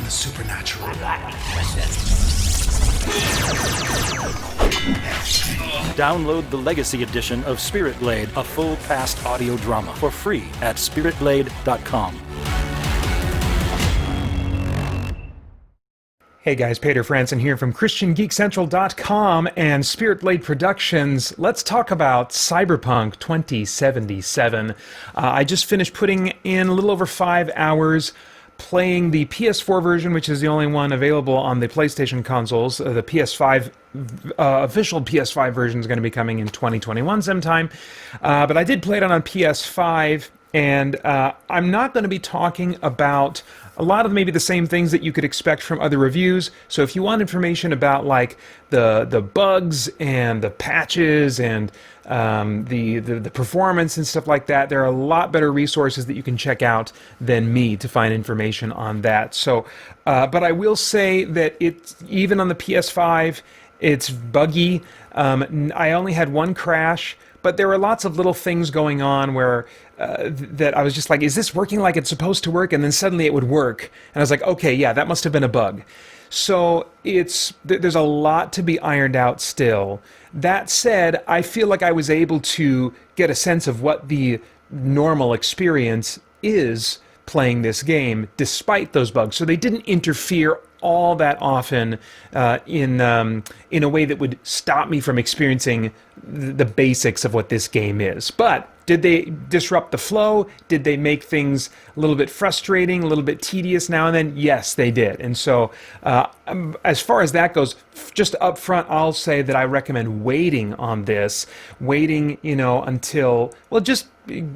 the supernatural. Download the Legacy Edition of Spirit Blade, a full past audio drama, for free at spiritblade.com. Hey guys, Peter Franson here from christiangeekcentral.com and Spirit Blade Productions. Let's talk about Cyberpunk 2077. I just finished putting in a little over 5 hours playing the PS4 version, which is the only one available on the PlayStation consoles. The PS5 official PS5 version is going to be coming in 2021 sometime. But I did play it on PS5, and I'm not going to be talking about a lot of maybe the same things that you could expect from other reviews. So if you want information about like the bugs and the patches and the performance and stuff like that, there are a lot better resources that you can check out than me to find information on that. So, but I will say that it's even on the PS5, it's buggy. I only had one crash, but there were lots of little things going on where that I was just like, is this working like it's supposed to work? And then suddenly it would work. And I was like, okay, yeah, that must have been a bug. So there's a lot to be ironed out still. That said, I feel like I was able to get a sense of what the normal experience is playing this game despite those bugs. So they didn't interfere all that often in a way that would stop me from experiencing the basics of what this game is. But did they disrupt the flow? Did they make things a little bit frustrating, a little bit tedious now and then? Yes, they did. And so as far as that goes, just up front, I'll say that I recommend waiting on this, waiting, until, well, just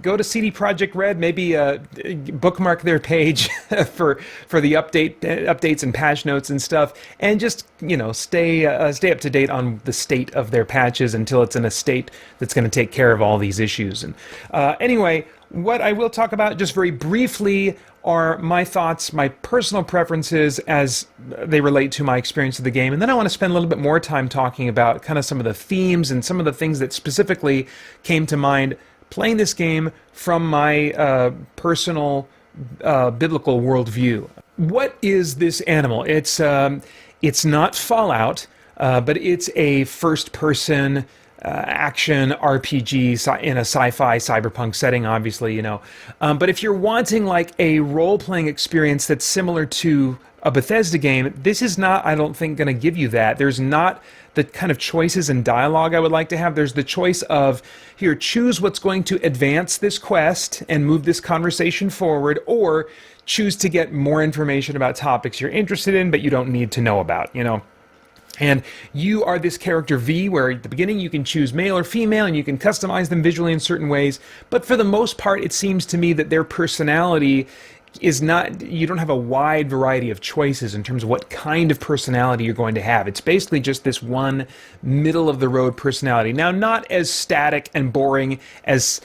go to CD Projekt Red, maybe bookmark their page for the updates and patch notes and stuff, and just stay up to date on the state of their patches until it's in a state that's going to take care of all these issues. And anyway, what I will talk about just very briefly are my thoughts, my personal preferences as they relate to my experience of the game. And then I want to spend a little bit more time talking about kind of some of the themes and some of the things that specifically came to mind playing this game from my personal biblical worldview. What is this animal? It's not Fallout, but it's a first-person action RPG in a sci-fi cyberpunk setting, obviously, But if you're wanting like a role-playing experience that's similar to a Bethesda game, this is not, I don't think, going to give you that. There's not the kind of choices and dialogue I would like to have. There's the choice of, here, choose what's going to advance this quest and move this conversation forward, or choose to get more information about topics you're interested in but you don't need to know about, And you are this character V, where at the beginning you can choose male or female and you can customize them visually in certain ways, but for the most part it seems to me that their personality is not, you don't have a wide variety of choices in terms of what kind of personality you're going to have. It's basically just this one middle-of-the-road personality. Now, not as static and boring as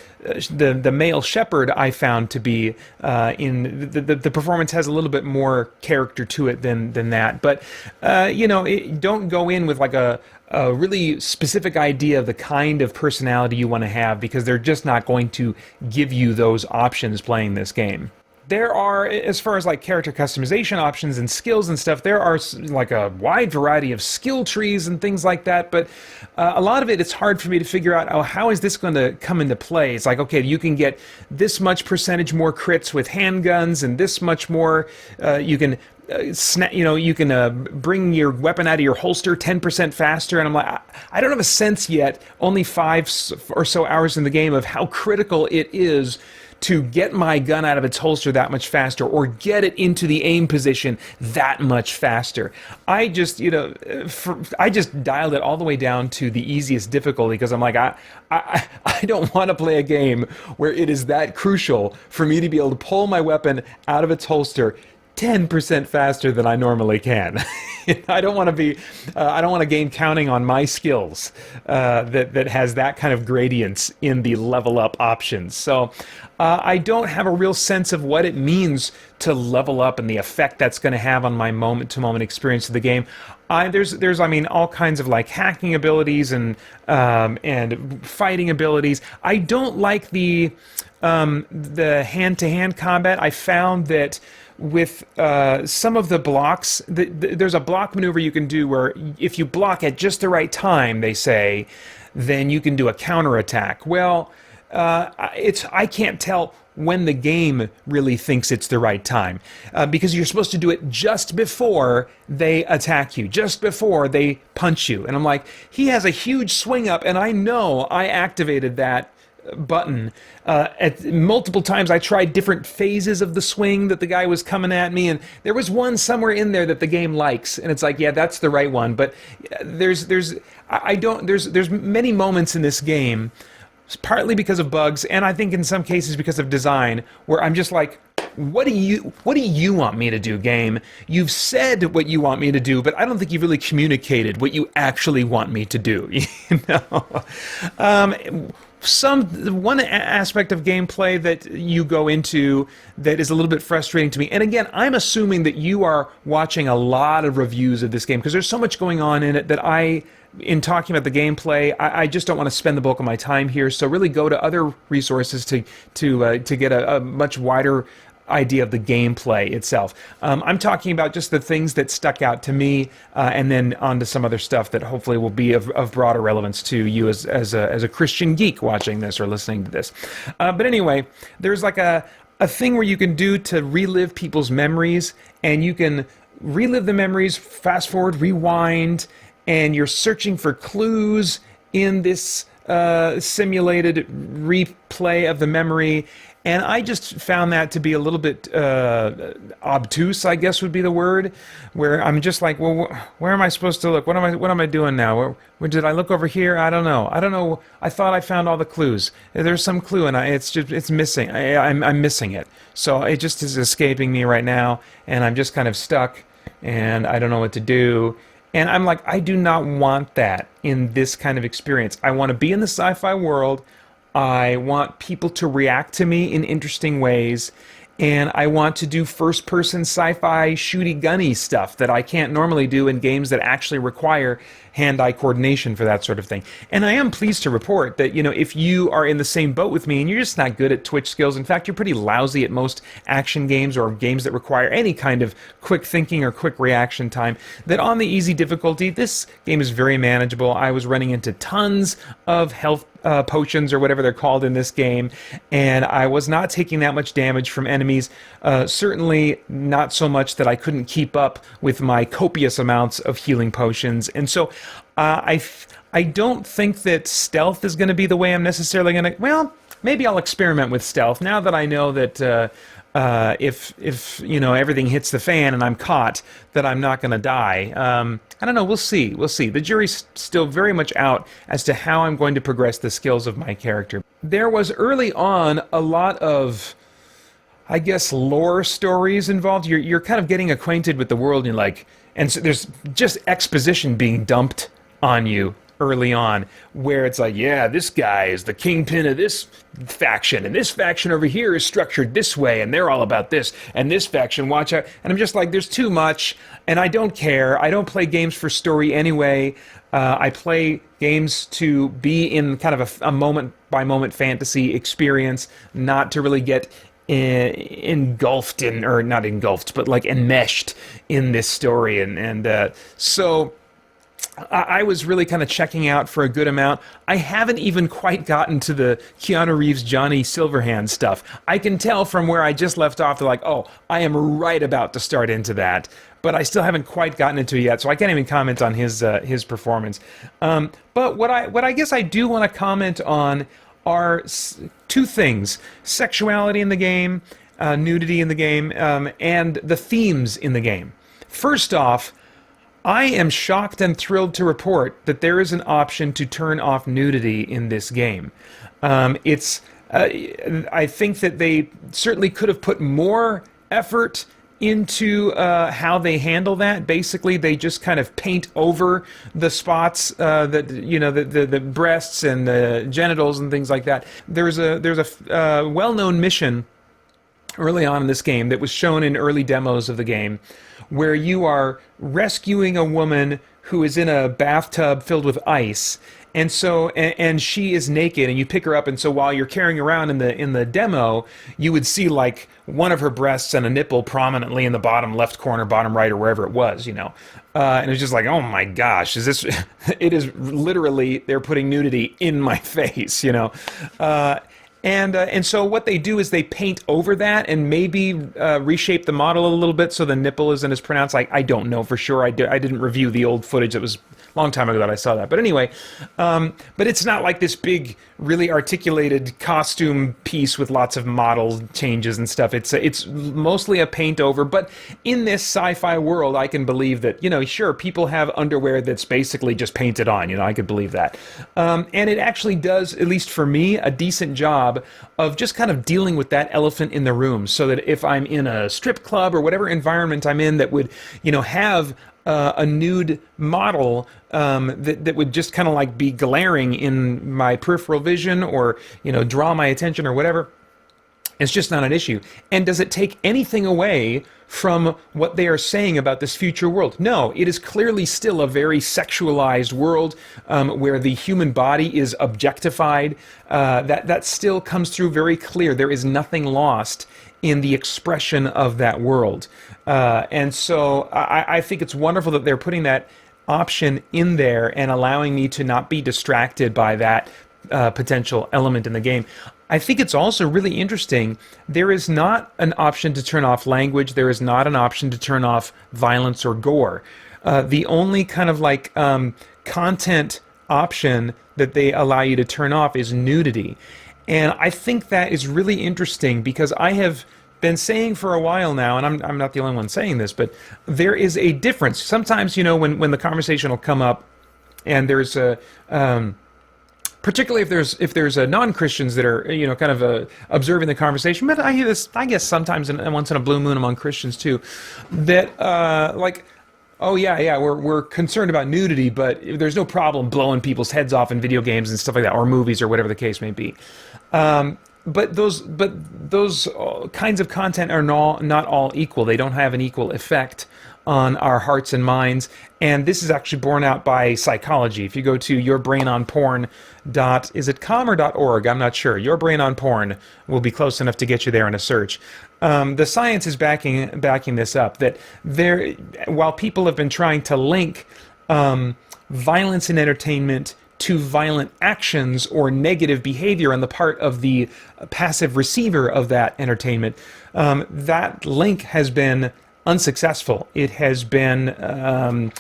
the male shepherd I found to be. In the performance has a little bit more character to it than that. But, don't go in with like a really specific idea of the kind of personality you want to have, because they're just not going to give you those options playing this game. There are, as far as like character customization options and skills and stuff, there are like a wide variety of skill trees and things like that, but a lot of it's hard for me to figure out, how is this going to come into play? It's like, okay, you can get this much percentage more crits with handguns, and this much more, you can bring your weapon out of your holster 10% faster, and I'm like, I don't have a sense yet, only 5 or so hours in the game, of how critical it is to get my gun out of its holster that much faster, or get it into the aim position that much faster. I just, I just dialed it all the way down to the easiest difficulty, because I'm like, I don't want to play a game where it is that crucial for me to be able to pull my weapon out of its holster 10% faster than I normally can. I don't want to be, I don't want a game counting on my skills that has that kind of gradients in the level up options. So I don't have a real sense of what it means to level up and the effect that's going to have on my moment-to-moment experience of the game. There's I mean all kinds of like hacking abilities and fighting abilities. I don't like the hand-to-hand combat. I found that with some of the blocks, there's a block maneuver you can do where if you block at just the right time, they say, then you can do a counterattack. Well, I can't tell when the game really thinks it's the right time, because you're supposed to do it just before they attack you, just before they punch you. And I'm like, he has a huge swing up, and I know I activated that button at multiple times. I tried different phases of the swing that the guy was coming at me, and there was one somewhere in there that the game likes, and it's like, yeah, that's the right one. But there's many moments in this game, partly because of bugs, and I think in some cases because of design, where I'm just like, what do you want me to do, game? You've said what you want me to do, but I don't think you've really communicated what you actually want me to do. You know? One aspect of gameplay that you go into that is a little bit frustrating to me, and again, I'm assuming that you are watching a lot of reviews of this game because there's so much going on in it that in talking about the gameplay, I just don't want to spend the bulk of my time here. So really go to other resources to get a much wider idea of the gameplay itself. I'm talking about just the things that stuck out to me, and then on to some other stuff that hopefully will be of broader relevance to you as a Christian geek watching this or listening to this. But anyway, there's like a thing where you can do to relive people's memories, and you can relive the memories, fast forward, rewind, and you're searching for clues in this simulated replay of the memory. And I just found that to be a little bit obtuse, I guess would be the word, where I'm just like, well, where am I supposed to look? What am I doing now? Where did I look over here? I don't know. I thought I found all the clues. There's some clue, and it's missing. I'm missing it. So it just is escaping me right now, and I'm just kind of stuck, and I don't know what to do. And I'm like, I do not want that in this kind of experience. I want to be in the sci-fi world. I want people to react to me in interesting ways, and I want to do first-person sci-fi shooty-gunny stuff that I can't normally do in games that actually require hand-eye coordination for that sort of thing. And I am pleased to report that, if you are in the same boat with me and you're just not good at twitch skills, in fact, you're pretty lousy at most action games or games that require any kind of quick thinking or quick reaction time, that on the easy difficulty, this game is very manageable. I was running into tons of health potions or whatever they're called in this game, and I was not taking that much damage from enemies, certainly not so much that I couldn't keep up with my copious amounts of healing potions. And so I don't think that stealth is going to be the way I'm necessarily going to, well, maybe I'll experiment with stealth now that I know that if everything hits the fan and I'm caught, that I'm not going to die. I don't know. We'll see. The jury's still very much out as to how I'm going to progress the skills of my character. There was early on a lot of, I guess, lore stories involved. You're kind of getting acquainted with the world, and so there's just exposition being dumped on you early on, where it's like, yeah, this guy is the kingpin of this faction, and this faction over here is structured this way, and they're all about this, and this faction, watch out. And I'm just like, there's too much, and I don't care. I don't play games for story anyway. I play games to be in kind of a moment-by-moment fantasy experience, not to really get engulfed in, or not engulfed, but like enmeshed in this story. And so I was really kind of checking out for a good amount. I haven't even quite gotten to the Keanu Reeves, Johnny Silverhand stuff. I can tell from where I just left off, they're like, oh, I am right about to start into that. But I still haven't quite gotten into it yet, so I can't even comment on his performance. But what I guess I do want to comment on are two things: sexuality in the game, nudity in the game, and the themes in the game. First off, I am shocked and thrilled to report that there is an option to turn off nudity in this game. I think that they certainly could have put more effort into how they handle that. Basically, they just kind of paint over the spots, the breasts and the genitals and things like that. There's a well-known mission early on in this game that was shown in early demos of the game, where you are rescuing a woman who is in a bathtub filled with ice. And so, and she is naked, and you pick her up, and so while you're carrying around in the demo, you would see like one of her breasts and a nipple prominently in the bottom left corner, bottom right, or wherever it was, and it's just like, oh my gosh, is this? It is literally they're putting nudity in my face, And so what they do is they paint over that and maybe reshape the model a little bit so the nipple isn't as pronounced. I don't know for sure. I didn't review the old footage. It was a long time ago that I saw that. But anyway, but it's not like this big, really articulated costume piece with lots of model changes and stuff. It's mostly a paint over. But in this sci-fi world, I can believe that, sure, people have underwear that's basically just painted on. I could believe that. And it actually does, at least for me, a decent job of just kind of dealing with that elephant in the room, so that if I'm in a strip club or whatever environment I'm in that would, have a nude model that would just kind of like be glaring in my peripheral vision or, draw my attention or whatever, it's just not an issue. And does it take anything away from what they are saying about this future world? No, it is clearly still a very sexualized world where the human body is objectified. That still comes through very clear. There is nothing lost in the expression of that world. And so I think it's wonderful that they're putting that option in there and allowing me to not be distracted by that potential element in the game. I think it's also really interesting. There is not an option to turn off language. There is not an option to turn off violence or gore. The only kind of like content option that they allow you to turn off is nudity. And I think that is really interesting because I have been saying for a while now, and I'm not the only one saying this, but there is a difference. Sometimes, when the conversation will come up and there's a... particularly if there's non-Christians that are kind of observing the conversation, but I hear this, I guess sometimes and once in a blue moon among Christians too, that oh yeah, we're concerned about nudity, but there's no problem blowing people's heads off in video games and stuff like that, or movies, or whatever the case may be. But those kinds of content are not all equal. They don't have an equal effect on our hearts and minds, and this is actually borne out by psychology. If you go to yourbrainonporn.com or .org, I'm not sure. Your Brain on Porn will be close enough to get you there in a search. The science is backing this up, that while people have been trying to link violence in entertainment to violent actions or negative behavior on the part of the passive receiver of that entertainment, that link has been unsuccessful. It has been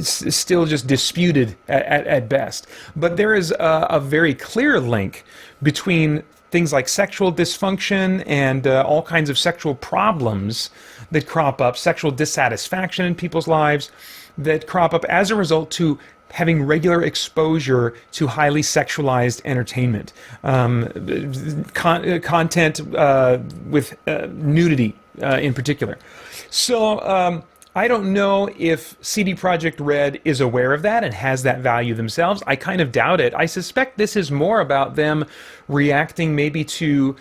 still just disputed at best. But there is a very clear link between things like sexual dysfunction and all kinds of sexual problems that crop up, sexual dissatisfaction in people's lives that crop up as a result to having regular exposure to highly sexualized entertainment, content with nudity in particular. So I don't know if CD Projekt Red is aware of that and has that value themselves. I kind of doubt it. I suspect this is more about them reacting maybe to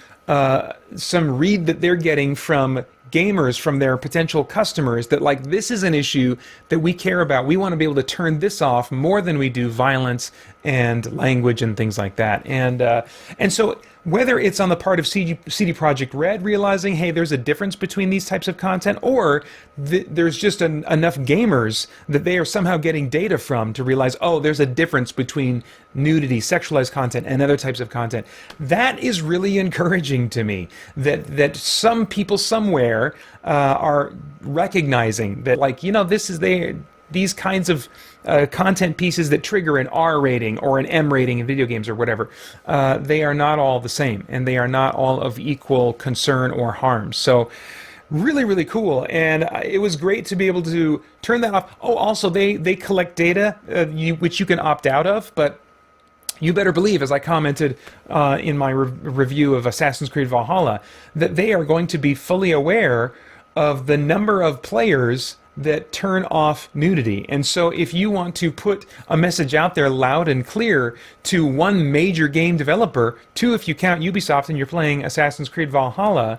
some read that they're getting from gamers, from their potential customers, that like, this is an issue that we care about. We want to be able to turn this off more than we do violence and language and things like that. And so whether it's on the part of CD Projekt Red realizing, hey, there's a difference between these types of content, or there's just enough gamers that they are somehow getting data from to realize, oh, there's a difference between nudity, sexualized content, and other types of content. That is really encouraging to me, that some people somewhere are recognizing that, like, these kinds of content pieces that trigger an R rating or an M rating in video games or whatever, they are not all the same, and they are not all of equal concern or harm. So really, really cool. And it was great to be able to turn that off. Oh, also, they collect data which you can opt out of, but you better believe, as I commented in my review of Assassin's Creed Valhalla, that they are going to be fully aware of the number of players that turn off nudity. And so if you want to put a message out there loud and clear to one major game developer, two if you count Ubisoft and you're playing Assassin's Creed Valhalla,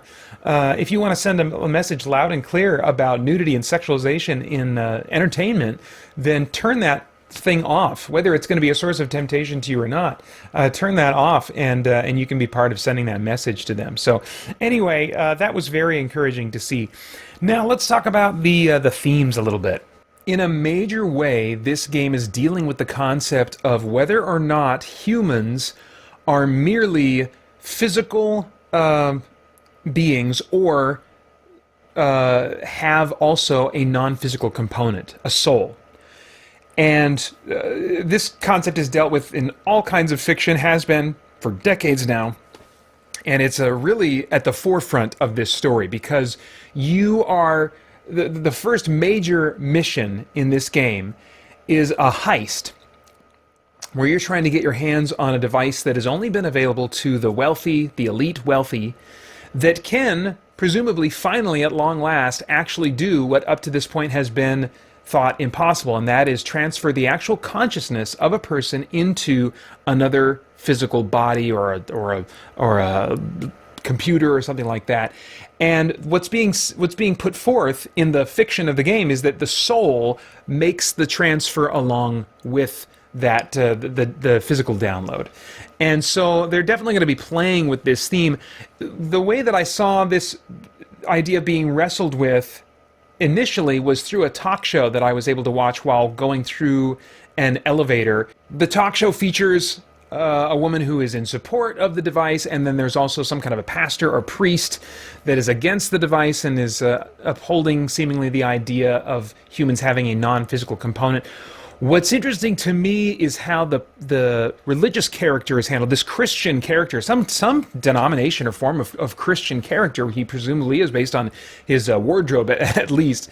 if you want to send a message loud and clear about nudity and sexualization in entertainment, then turn that thing off, whether it's going to be a source of temptation to you or not. Turn that off, and you can be part of sending that message to them. So anyway, that was very encouraging to see. Now let's talk about the themes a little bit. In a major way, this game is dealing with the concept of whether or not humans are merely physical beings or have also a non-physical component, a soul. And this concept is dealt with in all kinds of fiction, has been for decades now. And it's really at the forefront of this story, because you are... The first major mission in this game is a heist, where you're trying to get your hands on a device that has only been available to the wealthy, the elite wealthy, that can, presumably, finally, at long last, actually do what up to this point has been thought impossible, and that is transfer the actual consciousness of a person into another physical body or a computer or something like that. And what's being put forth in the fiction of the game is that the soul makes the transfer along with that the physical download. And so they're definitely going to be playing with this theme. The way that I saw this idea being wrestled with initially was through a talk show that I was able to watch while going through an elevator. The talk show features a woman who is in support of the device, and then there's also some kind of a pastor or priest that is against the device and is upholding seemingly the idea of humans having a non-physical component. What's interesting to me is how the religious character is handled, this Christian character, some denomination or form of Christian character. He presumably is, based on his wardrobe at least,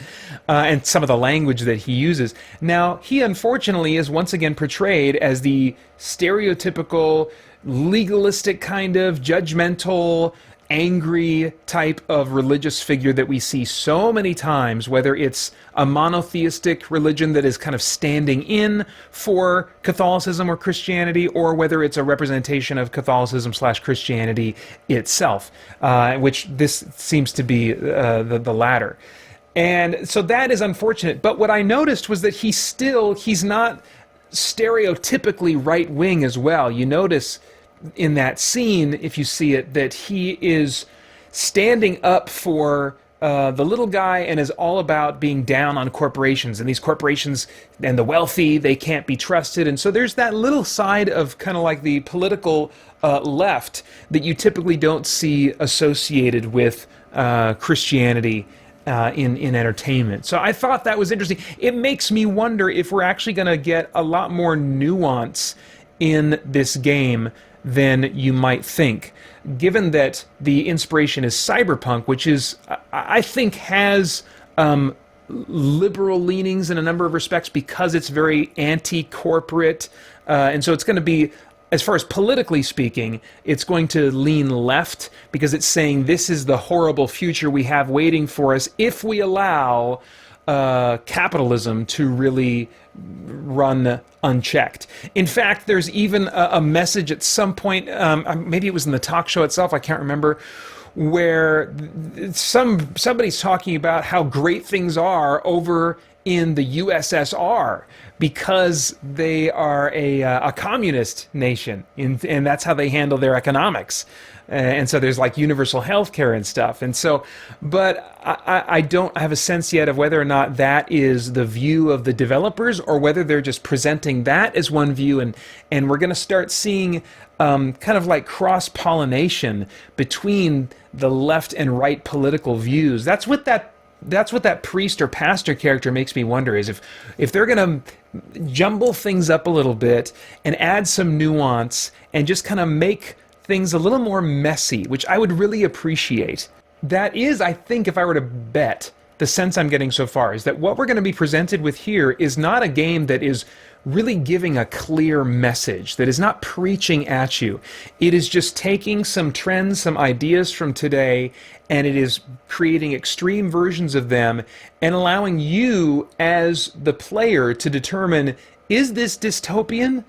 and some of the language that he uses. Now, he unfortunately is once again portrayed as the stereotypical, legalistic kind of judgmental, angry type of religious figure that we see so many times, whether it's a monotheistic religion that is kind of standing in for Catholicism or Christianity, or whether it's a representation of Catholicism/Christianity itself, which this seems to be the latter. And so that is unfortunate. But what I noticed was that he's not stereotypically right-wing as well. You notice in that scene, if you see it, that he is standing up for the little guy and is all about being down on corporations. And these corporations and the wealthy, they can't be trusted. And so there's that little side of kind of like the political left that you typically don't see associated with Christianity in entertainment. So I thought that was interesting. It makes me wonder if we're actually going to get a lot more nuance in this game than you might think, given that the inspiration is Cyberpunk, which is, I think, has liberal leanings in a number of respects because it's very anti-corporate, and so it's going to be, as far as politically speaking, it's going to lean left because it's saying this is the horrible future we have waiting for us if we allow capitalism to really run unchecked. In fact, there's even a message at some point, maybe it was in the talk show itself, I can't remember, where somebody's talking about how great things are over in the USSR because they are a communist nation, and that's how they handle their economics. And so there's like universal health care and stuff. And so, but I don't have a sense yet of whether or not that is the view of the developers or whether they're just presenting that as one view. And we're going to start seeing kind of like cross-pollination between the left and right political views. That's what that priest or pastor character makes me wonder, is if they're going to jumble things up a little bit and add some nuance and just kind of make things a little more messy, which I would really appreciate. That is, I think, if I were to bet, the sense I'm getting so far is that what we're going to be presented with here is not a game that is really giving a clear message, that is not preaching at you. It is just taking some trends, some ideas from today, and it is creating extreme versions of them and allowing you as the player to determine, is this dystopian?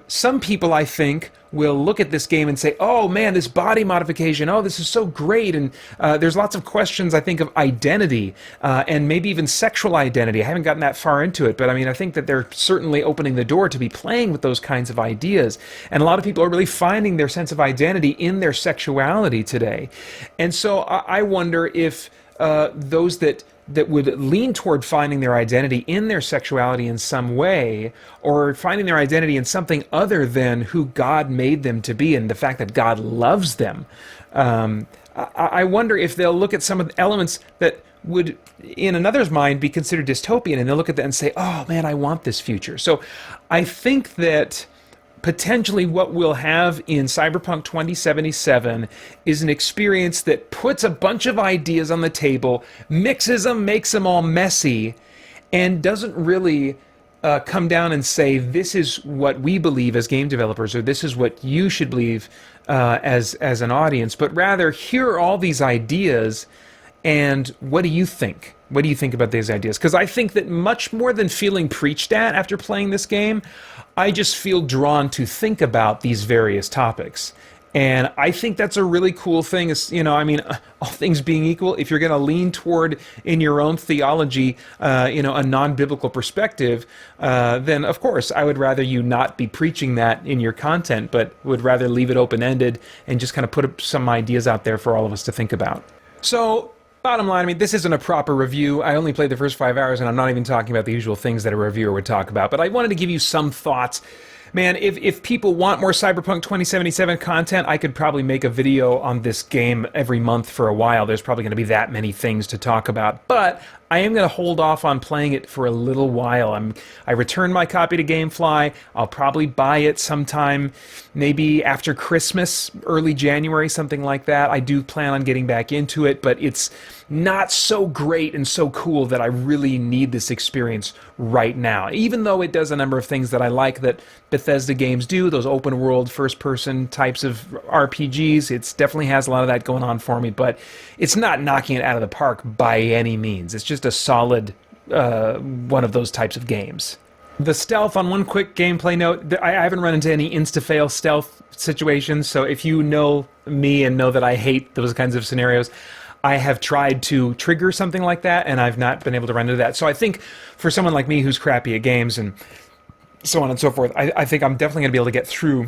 Some people, I think, will look at this game and say, oh man, this body modification, oh, this is so great. And there's lots of questions, I think, of identity and maybe even sexual identity. I haven't gotten that far into it, but I mean, I think that they're certainly opening the door to be playing with those kinds of ideas. And a lot of people are really finding their sense of identity in their sexuality today. And so I wonder if those that would lean toward finding their identity in their sexuality in some way, or finding their identity in something other than who God made them to be and the fact that God loves them. I wonder if they'll look at some of the elements that would, in another's mind, be considered dystopian, and they'll look at that and say, oh man, I want this future. So I think that potentially what we'll have in Cyberpunk 2077 is an experience that puts a bunch of ideas on the table, mixes them, makes them all messy, and doesn't really come down and say, this is what we believe as game developers, or this is what you should believe as an audience, but rather, here are all these ideas, and what do you think? What do you think about these ideas? Because I think that much more than feeling preached at after playing this game, I just feel drawn to think about these various topics. And I think that's a really cool thing. Is, I mean, all things being equal, if you're going to lean toward, in your own theology, a non-biblical perspective, then of course I would rather you not be preaching that in your content, but would rather leave it open-ended and just kind of put some ideas out there for all of us to think about. So, bottom line, I mean, this isn't a proper review. I only played the first 5 hours, and I'm not even talking about the usual things that a reviewer would talk about. But I wanted to give you some thoughts. Man, if people want more Cyberpunk 2077 content, I could probably make a video on this game every month for a while. There's probably going to be that many things to talk about. But I am going to hold off on playing it for a little while. I returned my copy to GameFly. I'll probably buy it sometime, maybe after Christmas, early January, something like that. I do plan on getting back into it, but it's not so great and so cool that I really need this experience right now. Even though it does a number of things that I like that Bethesda games do, those open world, first person types of RPGs, it definitely has a lot of that going on for me, but it's not knocking it out of the park by any means. It's just a solid one of those types of games. The stealth, on one quick gameplay note, I haven't run into any insta-fail stealth situations, so if you know me and know that I hate those kinds of scenarios, I have tried to trigger something like that, and I've not been able to run into that. So I think for someone like me who's crappy at games and so on and so forth, I think I'm definitely going to be able to get through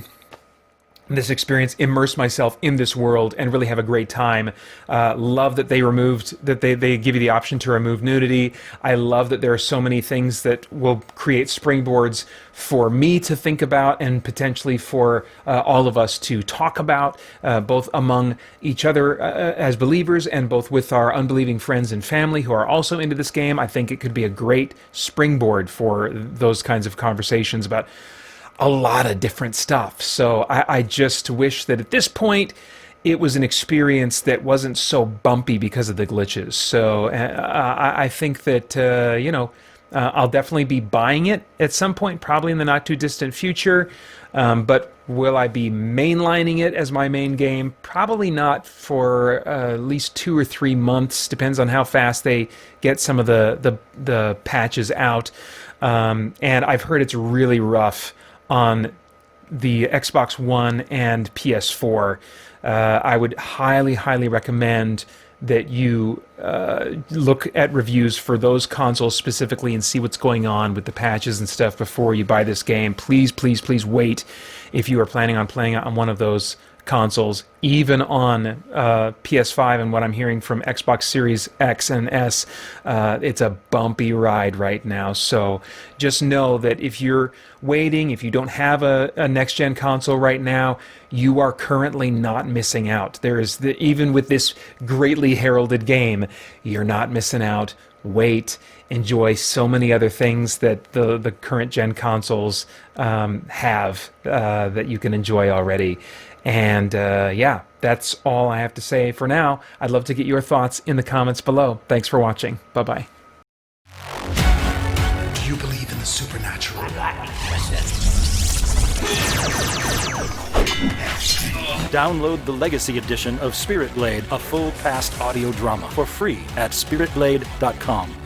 this experience, immerse myself in this world, and really have a great time. Love that they give you the option to remove nudity. I love that there are so many things that will create springboards for me to think about, and potentially for all of us to talk about, both among each other as believers, and both with our unbelieving friends and family who are also into this game. I think it could be a great springboard for those kinds of conversations about a lot of different stuff. So I just wish that at this point it was an experience that wasn't so bumpy because of the glitches. So I think that, I'll definitely be buying it at some point, probably in the not too distant future. But will I be mainlining it as my main game? Probably not for at least 2 or 3 months. Depends on how fast they get some of the patches out. And I've heard it's really rough on the Xbox One and PS4. I would highly, highly recommend that you look at reviews for those consoles specifically and see what's going on with the patches and stuff before you buy this game. Please, please, please wait if you are planning on playing on one of those consoles, even on PS5, and what I'm hearing from Xbox Series X and S, it's a bumpy ride right now. So just know that if you're waiting, if you don't have a next-gen console right now, you are currently not missing out. Even with this greatly heralded game, you're not missing out. Wait, enjoy so many other things that the current gen consoles have that you can enjoy already. And yeah, that's all I have to say for now. I'd love to get your thoughts in the comments below. Thanks for watching. Bye-bye. Do you believe in the supernatural? Download the Legacy Edition of Spirit Blade, a full past audio drama, for free at spiritblade.com.